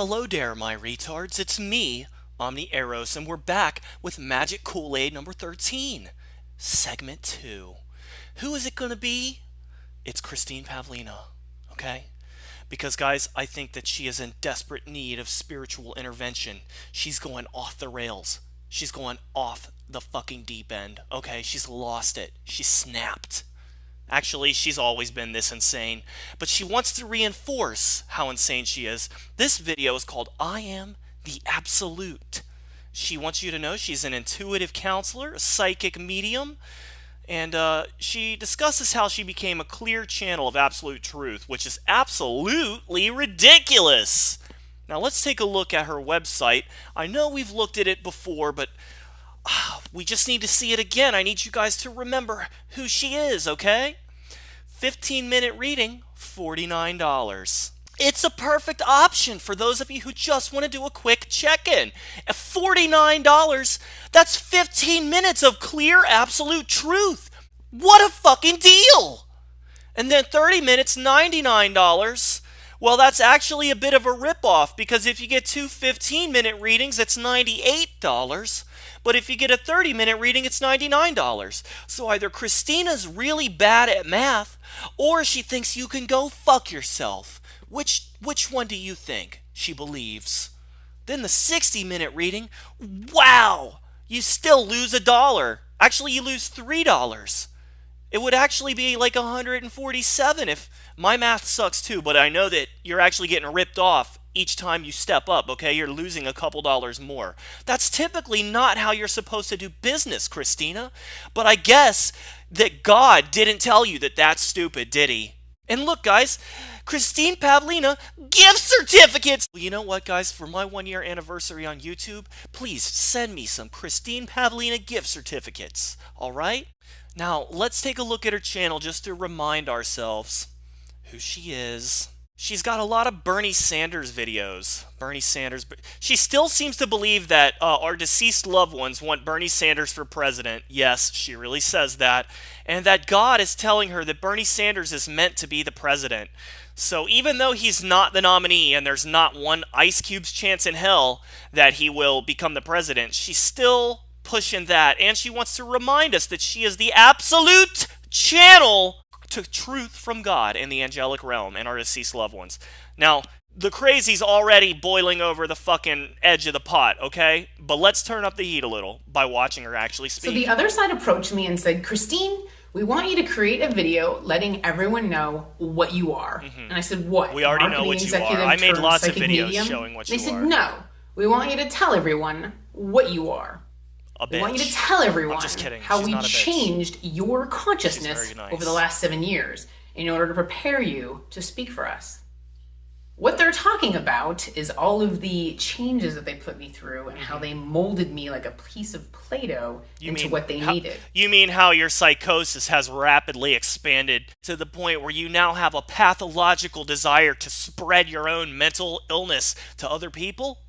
Hello there, my retards. It's me, Omni-Eros, and we're back with Magick Kool-Aid number 13, segment 2. Who is it going to be? It's Christine Pavlina, okay? Because, guys, I think that she is in desperate need of spiritual intervention. She's going off the rails. She's going off the fucking deep end, okay? She's lost it. She's snapped. Actually, she's always been this insane, but she wants to reinforce how insane she is. This video is called I Am the Absolute. She wants you to know she's an intuitive counselor, a psychic medium, and she discusses how she became a clear channel of absolute truth, which is absolutely ridiculous. Now let's take a look at her website. I know we've looked at it before, but we just need to see it again. I need you guys to remember who she is, okay? 15-minute reading, $49. It's a perfect option for those of you who just want to do a quick check-in. At $49, that's 15 minutes of clear, absolute truth. What a fucking deal! And then 30 minutes, $99. Well, that's actually a bit of a ripoff, because if you get two 15-minute readings, it's $98. But if you get a 30-minute reading, it's $99. So either Christina's really bad at math, or she thinks you can go fuck yourself. Which one do you think she believes? Then the 60-minute reading, wow! You still lose $1. Actually, you lose $3. It would actually be like 147 if my math sucks too, but I know that you're actually getting ripped off each time you step up, okay? You're losing a couple dollars more. That's typically not how you're supposed to do business, Christina. But I guess that God didn't tell you that that's stupid, did he? And look, guys, Christine Pavlina gift certificates! Well, you know what, guys? For my 1-year anniversary on YouTube, please send me some Christine Pavlina gift certificates, all right? Now, let's take a look at her channel just to remind ourselves who she is. She's got a lot of Bernie Sanders videos. Bernie Sanders. She still seems to believe that our deceased loved ones want Bernie Sanders for president. Yes, she really says that. And that God is telling her that Bernie Sanders is meant to be the president. So even though he's not the nominee and there's not one ice cube's chance in hell that he will become the president, she's still pushing that. And she wants to remind us that she is the absolute channel to truth from God in the angelic realm and our deceased loved ones. Now, the crazy's already boiling over the fucking edge of the pot, okay? But let's turn up the heat a little by watching her actually speak. So the other side approached me and said, Christine, we want you to create a video letting everyone know what you are. And I said, what? We already know what you are. I made lots of videos showing what you are. They said, no, we want you to tell everyone what you are. We want you to tell everyone how we not changed your consciousness over the last 7 years in order to prepare you to speak for us. What they're talking about is all of the changes that they put me through and how they molded me like a piece of Play-Doh into what they needed. You mean how your psychosis has rapidly expanded to the point where you now have a pathological desire to spread your own mental illness to other people?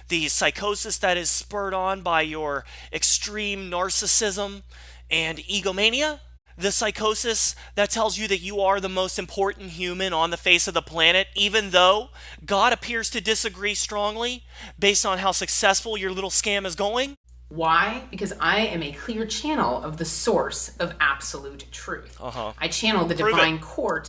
The psychosis that is spurred on by your extreme narcissism and egomania? The psychosis that tells you that you are the most important human on the face of the planet, even though God appears to disagree strongly based on how successful your little scam is going? Why? Because I am a clear channel of the source of absolute truth. I channel the divine court.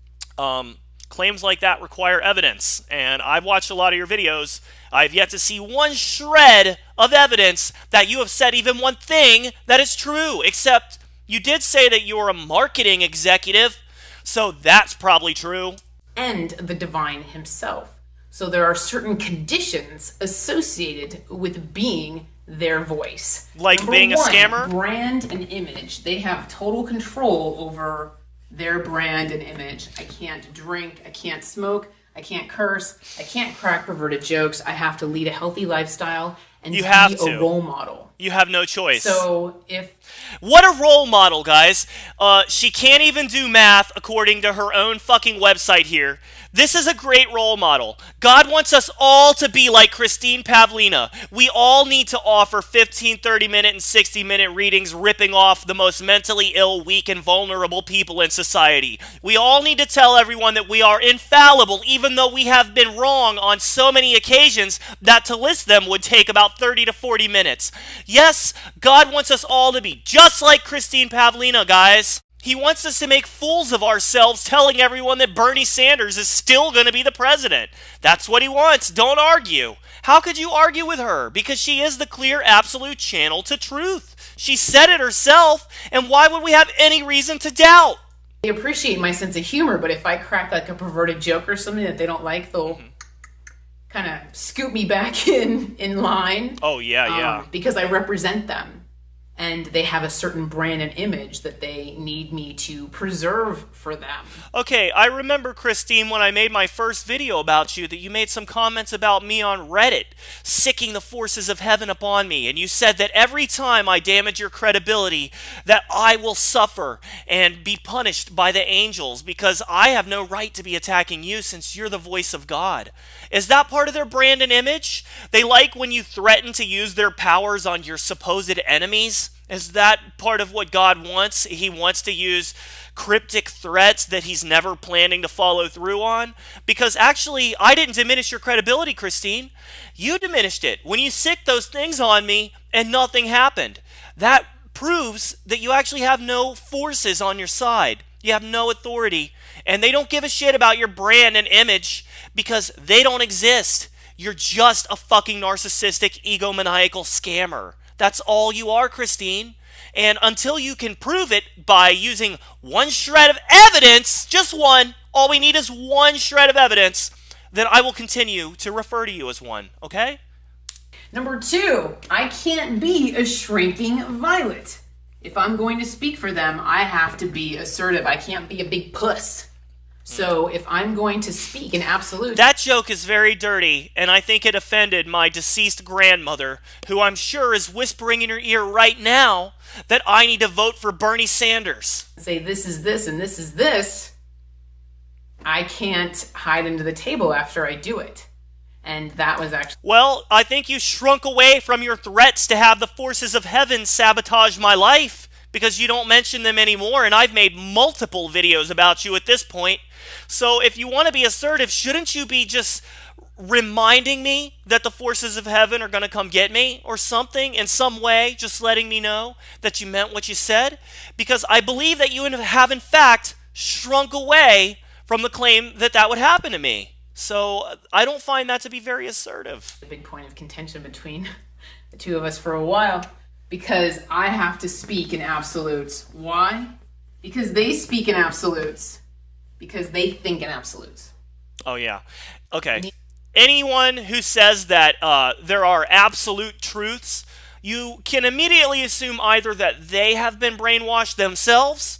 Claims like that require evidence, and I've watched a lot of your videos. I've yet to see one shred of evidence that you have said even one thing that is true, except you did say that you're a marketing executive, so that's probably true. And the divine himself. So there are certain conditions associated with being their voice. Like Number being a one, scammer? Brand and image. They have total control over their brand and image. I can't drink, I can't smoke, I can't curse, I can't crack perverted jokes. I have to lead a healthy lifestyle and be a role model. You have no choice. So if... What a role model, guys. She can't even do math according to her own fucking website here. This is a great role model. God wants us all to be like Christine Pavlina. We all need to offer 15, 30-minute, and 60-minute readings ripping off the most mentally ill, weak, and vulnerable people in society. We all need to tell everyone that we are infallible, even though we have been wrong on so many occasions that to list them would take about 30 to 40 minutes. Yes, God wants us all to be just like Christine Pavlina, guys. He wants us to make fools of ourselves, telling everyone that Bernie Sanders is still going to be the president. That's what he wants. Don't argue. How could you argue with her? Because she is the clear, absolute channel to truth. She said it herself, and why would we have any reason to doubt? They appreciate my sense of humor, but if I crack like a perverted joke or something that they don't like, they'll kind of scoop me back in line. Oh, yeah. Because I represent them. And they have a certain brand and image that they need me to preserve for them. Okay, I remember, Christine, when I made my first video about you, that you made some comments about me on Reddit, sicking the forces of heaven upon me. And you said that every time I damage your credibility, that I will suffer and be punished by the angels because I have no right to be attacking you since you're the voice of God. Is that part of their brand and image? They like when you threaten to use their powers on your supposed enemies? Is that part of what God wants? He wants to use cryptic threats that he's never planning to follow through on? Because actually, I didn't diminish your credibility, Christine. You diminished it when you sicked those things on me and nothing happened. That proves that you actually have no forces on your side. You have no authority. And they don't give a shit about your brand and image because they don't exist. You're just a fucking narcissistic, egomaniacal scammer. That's all you are, Christine. And until you can prove it by using one shred of evidence, just one, all we need is one shred of evidence, then I will continue to refer to you as one, okay? Number 2, I can't be a shrinking violet. If I'm going to speak for them, I have to be assertive. I can't be a big puss. So if I'm going to speak in absolute... That joke is very dirty, and I think it offended my deceased grandmother, who I'm sure is whispering in your ear right now that I need to vote for Bernie Sanders. Say this is this and this is this. I can't hide under the table after I do it. And that was actually... Well, I think you shrunk away from your threats to have the forces of heaven sabotage my life, because you don't mention them anymore, and I've made multiple videos about you at this point. So if you want to be assertive, shouldn't you be just reminding me that the forces of heaven are going to come get me or something in some way, just letting me know that you meant what you said? Because I believe that you have in fact shrunk away from the claim that that would happen to me. So I don't find that to be very assertive. A big point of contention between the two of us for a while, because I have to speak in absolutes. Why? Because they speak in absolutes. Because they think in absolutes. Oh, yeah. Okay. Anyone who says that there are absolute truths, you can immediately assume either that they have been brainwashed themselves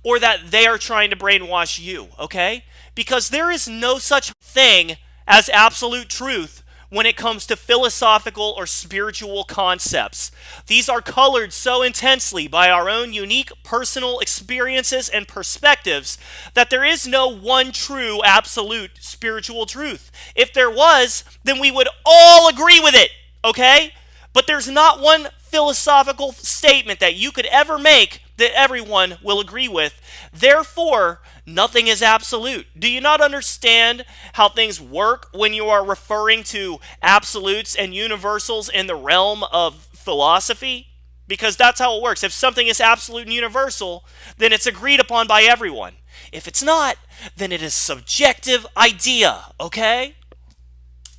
or that they are trying to brainwash you, okay? Because there is no such thing as absolute truth when it comes to philosophical or spiritual concepts. These are colored so intensely by our own unique personal experiences and perspectives that there is no one true absolute spiritual truth. If there was, then we would all agree with it, okay? But there's not one philosophical statement that you could ever make that everyone will agree with. Therefore, nothing is absolute. Do you not understand how things work when you are referring to absolutes and universals in the realm of philosophy? Because that's how it works. If something is absolute and universal, then it's agreed upon by everyone. If it's not, then it is subjective idea, okay?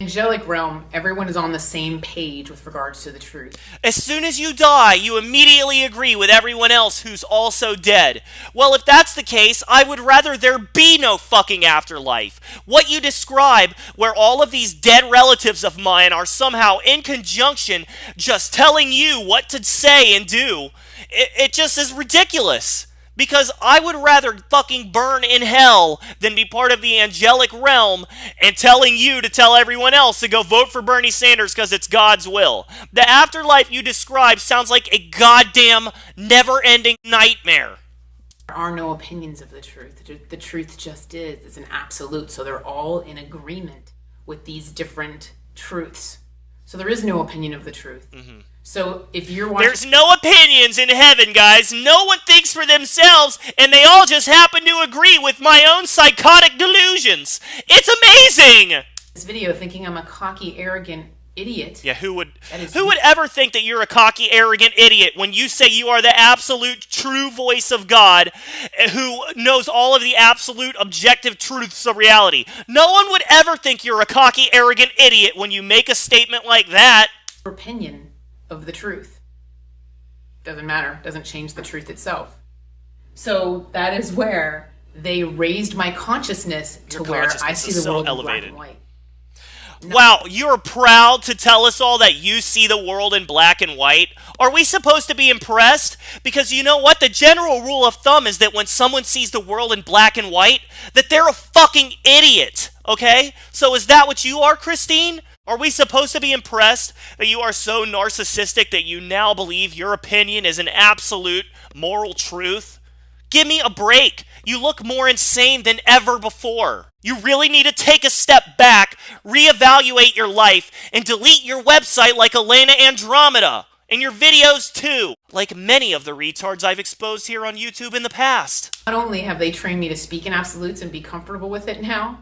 Angelic realm, everyone is on the same page with regards to the truth. As soon as you die, you immediately agree with everyone else who's also dead. Well, if that's the case, I would rather there be no fucking afterlife. What you describe, where all of these dead relatives of mine are somehow in conjunction just telling you what to say and do, it just is ridiculous. Because I would rather fucking burn in hell than be part of the angelic realm and telling you to tell everyone else to go vote for Bernie Sanders because it's God's will. The afterlife you describe sounds like a goddamn never-ending nightmare. There are no opinions of the truth. The truth just is. It's an absolute. So they're all in agreement with these different truths. So there is no opinion of the truth. So if you're watching... There's no opinions in heaven, guys. No one thinks for themselves, and they all just happen to agree with my own psychotic delusions. It's amazing! This video thinking I'm a cocky, arrogant idiot. Yeah, who would ever think that you're a cocky, arrogant idiot when you say you are the absolute true voice of God who knows all of the absolute objective truths of reality? No one would ever think you're a cocky, arrogant idiot when you make a statement like that. Opinion of the truth. Doesn't matter. Doesn't change the truth itself. So that is where they raised my consciousness to where I see the world in black and white. No. Wow, you're proud to tell us all that you see the world in black and white? Are we supposed to be impressed? Because you know what? The general rule of thumb is that when someone sees the world in black and white, that they're a fucking idiot, okay? So is that what you are, Christine? Are we supposed to be impressed that you are so narcissistic that you now believe your opinion is an absolute moral truth? Give me a break. You look more insane than ever before. You really need to take a step back, reevaluate your life, and delete your website like Elena Andromeda. And your videos too, like many of the retards I've exposed here on YouTube in the past. Not only have they trained me to speak in absolutes and be comfortable with it now,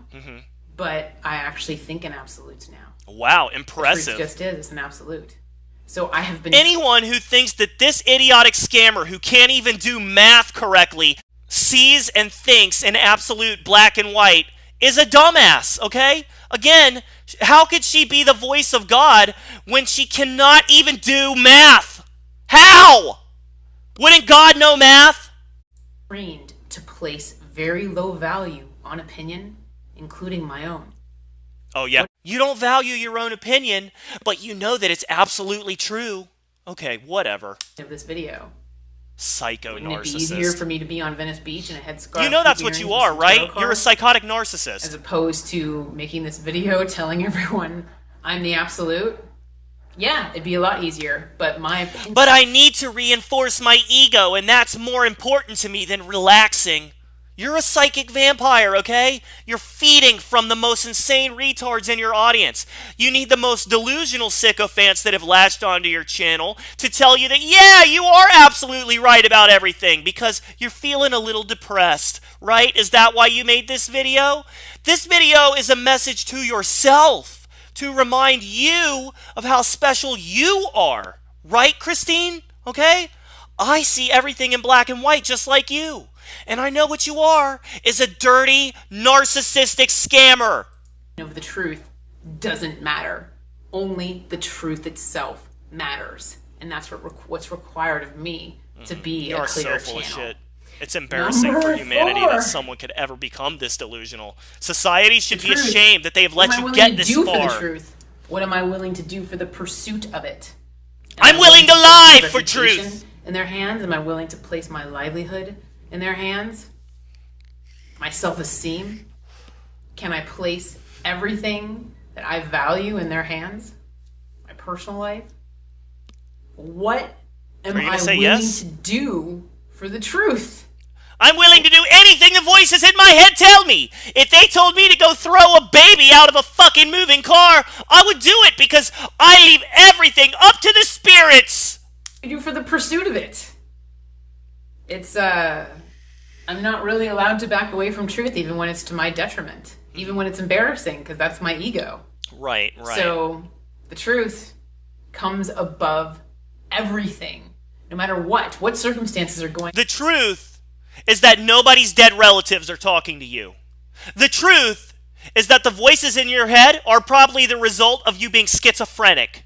but I actually think in absolutes now. Wow, impressive. The truth just is an absolute. So I have been... Anyone who thinks that this idiotic scammer who can't even do math correctly sees and thinks in absolute black and white is a dumbass, okay? Again, how could she be the voice of God when she cannot even do math? How? Wouldn't God know math? Trained to place very low value on opinion, including my own. Oh, yeah. You don't value your own opinion, but you know that it's absolutely true. Okay, whatever. Of this video. Psycho Wouldn't narcissist. It be easier for me to be on Venice Beach in a headscarf? You know that's what you are, right? You're a psychotic narcissist. As opposed to making this video telling everyone I'm the absolute. Yeah, it'd be a lot easier, but my opinion... But I need to reinforce my ego, and that's more important to me than relaxing. You're a psychic vampire, okay? You're feeding from the most insane retards in your audience. You need the most delusional sycophants that have latched onto your channel to tell you that, yeah, you are absolutely right about everything because you're feeling a little depressed, right? Is that why you made this video? This video is a message to yourself to remind you of how special you are, right, Christine? Okay? I see everything in black and white just like you. And I know what you are, is a dirty, narcissistic scammer. Of the truth doesn't matter. Only the truth itself matters. And that's what's required of me to be a clear channel. You are so full of shit. It's embarrassing for humanity that someone could ever become this delusional. Society should be ashamed that they have let you get this far. What am I willing to do for the truth? What am I willing to do for the pursuit of it? I'm willing to lie for truth. In their hands, am I willing to place my livelihood in their hands? My self-esteem? Can I place everything that I value in their hands? My personal life? What am I willing to do for the truth? I'm willing to do anything the voices in my head tell me. If they told me to go throw a baby out of a fucking moving car, I would do it because I leave everything up to the spirits. I do for the pursuit of it. It's, I'm not really allowed to back away from truth even when it's to my detriment. Even when it's embarrassing, because that's my ego. Right. So, the truth comes above everything. No matter what circumstances are going... The truth is that nobody's dead relatives are talking to you. The truth is that the voices in your head are probably the result of you being schizophrenic.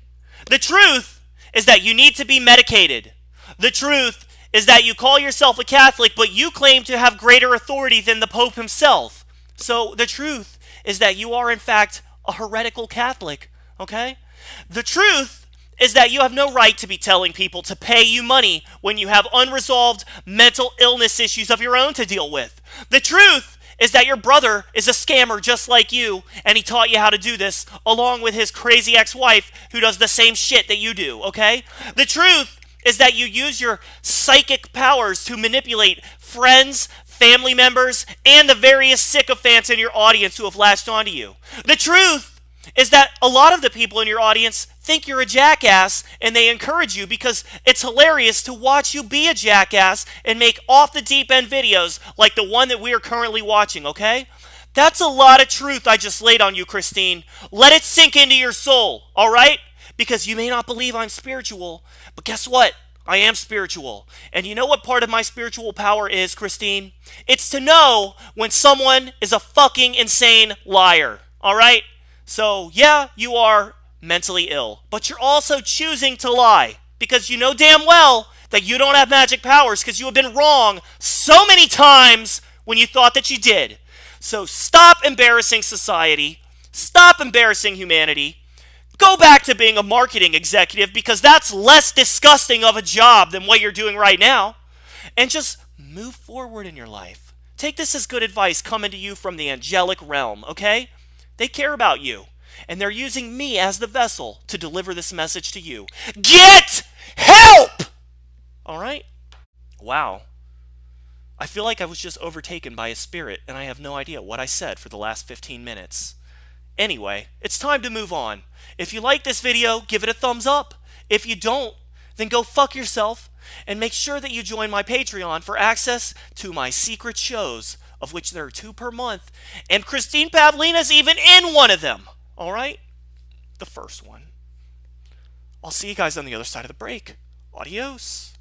The truth is that you need to be medicated. The truth is that you call yourself a Catholic, but you claim to have greater authority than the Pope himself. So the truth is that you are, in fact, a heretical Catholic, okay? The truth is that you have no right to be telling people to pay you money when you have unresolved mental illness issues of your own to deal with. The truth is that your brother is a scammer just like you, and he taught you how to do this along with his crazy ex-wife who does the same shit that you do, okay? The truth is that you use your psychic powers to manipulate friends, family members, and the various sycophants in your audience who have latched onto you. The truth is that a lot of the people in your audience think you're a jackass, and they encourage you because it's hilarious to watch you be a jackass and make off the deep end videos like the one that we are currently watching, okay? That's a lot of truth I just laid on you, Christine. Let it sink into your soul, all right? Because you may not believe I'm spiritual, but guess what? I am spiritual. And you know what part of my spiritual power is, Christine? It's to know when someone is a fucking insane liar, all right? So, yeah, you are mentally ill, but you're also choosing to lie because you know damn well that you don't have magic powers because you have been wrong so many times when you thought that you did. So stop embarrassing society. Stop embarrassing humanity. Go back to being a marketing executive because that's less disgusting of a job than what you're doing right now. And just move forward in your life. Take this as good advice coming to you from the angelic realm, okay? They care about you, and they're using me as the vessel to deliver this message to you. Get help! All right? Wow. I feel like I was just overtaken by a spirit, and I have no idea what I said for the last 15 minutes. Anyway, it's time to move on. If you like this video, give it a thumbs up. If you don't, then go fuck yourself, and make sure that you join my Patreon for access to my secret shows, of which there are 2 per month, and Christine Pavlina's even in one of them. All right? The first one. I'll see you guys on the other side of the break. Adios.